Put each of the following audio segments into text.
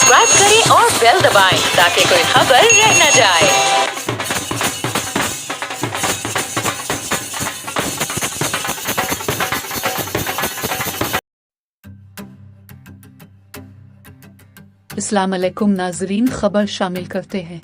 Subscribe करें और bell दबाएं ताकि कोई खबर रह न जाए। अस्सलाम अलैकुम नाजरीन, खबर शामिल करते हैं।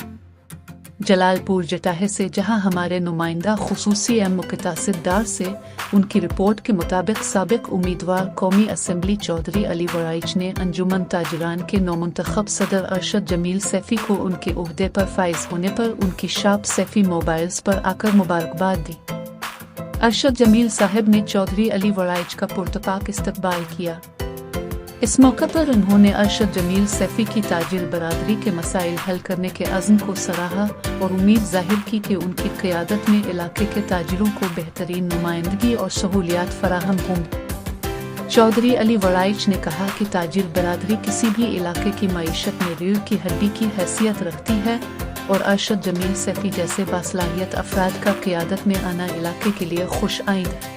जलालपुर जटाह से, जहां हमारे नुमाइंदा खुसूसी मुक़तासिदार से उनकी रिपोर्ट के मुताबिक साबिक उम्मीदवार कौमी असम्बली चौधरी अली वराइच ने अंजुमन ताजरान के नौमुंतखब सदर अरशद जमील सैफी को उनके ओहदे पर फाइज होने पर उनकी शॉप सैफी मोबाइल्स पर आकर मुबारकबाद दी। अरशद जमील साहब ने चौधरी अली वराइच का पुरतपाक इस्तकबाल किया। इस मौके पर उन्होंने अरशद जमील सैफी की ताजिर बरादरी के मसाइल हल करने के अज़्म को सराहा और उम्मीद जाहिर की कि उनकी क़यादत में इलाके के ताजिरों को बेहतरीन नुमाइंदगी और सहूलियात फराहम होंगी। चौधरी अली वराइच ने कहा कि ताजिर बरादरी किसी भी इलाके की मईशत में रीढ़ की हड्डी की हैसियत रखती है और अरशद जमील सैफी जैसे बासलाहियत अफराद का क़यादत में आना इलाके के लिए खुश आइंद है।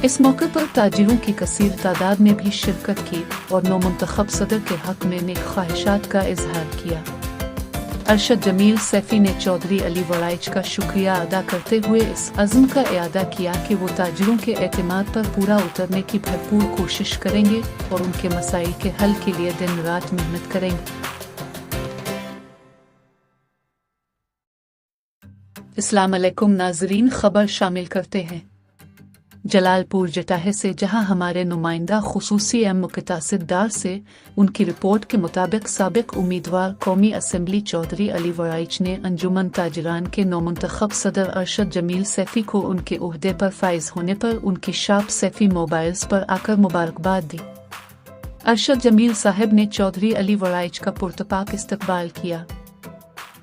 इस मौके पर ताजिरों की कसीर तादाद ने भी शिरकत की और नौमुंतखब सदर के हक में नेक ख्वाहिशात का इजहार किया। अरशद जमील सैफी ने चौधरी अली वराइच का शुक्रिया अदा करते हुए इस अज़्म का इआदा किया कि वो ताजिरों के एतमाद पर पूरा उतरने की भरपूर कोशिश करेंगे और उनके मसाइल के हल के लिए दिन रात मेहनत करेंगे। अस्सलाम अलैकुम नाजरीन, खबर शामिल करते हैं। जलालपुर जटाह से, जहां हमारे नुमाइंदा खुसूसी मुक़तासिदार से उनकी रिपोर्ट के मुताबिक साबिक उम्मीदवार कौमी असम्बली चौधरी अली वराइच ने अंजुमन ताजरान के नौमुंतखब सदर अरशद जमील सैफी को उनके ओहदे पर फाइज होने पर उनकी शॉप सैफी मोबाइल्स पर आकर मुबारकबाद दी। अरशद जमील साहब ने चौधरी अली वराइच का पुरतपाक इस्तकबाल किया।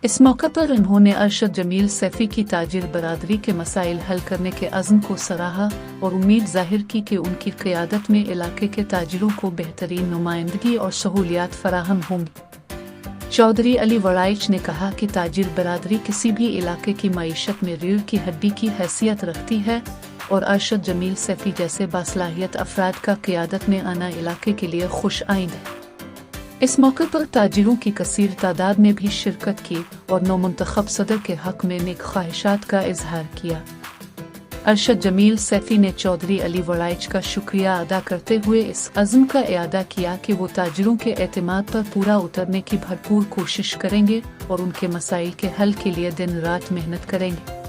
इस मौके पर उन्होंने अरशद जमील सैफी की ताजिर बरादरी के मसाइल हल करने के अज़्म को सराहा और उम्मीद जाहिर की कि उनकी क़यादत में इलाके के ताजिरों को बेहतरीन नुमाइंदगी और सहूलियात फराहम होंगी। चौधरी अली वराइच ने कहा कि ताजिर बरादरी किसी भी इलाके की मईशत में रीढ़ की हड्डी की हैसियत रखती है और अरशद जमील सैफी जैसे बासलाहियत अफराद का क़यादत में आना इलाके के लिए खुश आइंद है। इस मौके पर ताजिरों की कसीर तादाद ने भी शिरकत की और नौमुंतखब सदर के हक में नेक ख्वाहिशात का इजहार किया। अरशद जमील सैफी ने चौधरी अली वराइच का शुक्रिया अदा करते हुए इस अज़्म का इआदा किया कि वो ताजिरों के एतमाद पर पूरा उतरने की भरपूर कोशिश करेंगे और उनके मसाइल के हल के लिए दिन रात मेहनत करेंगे।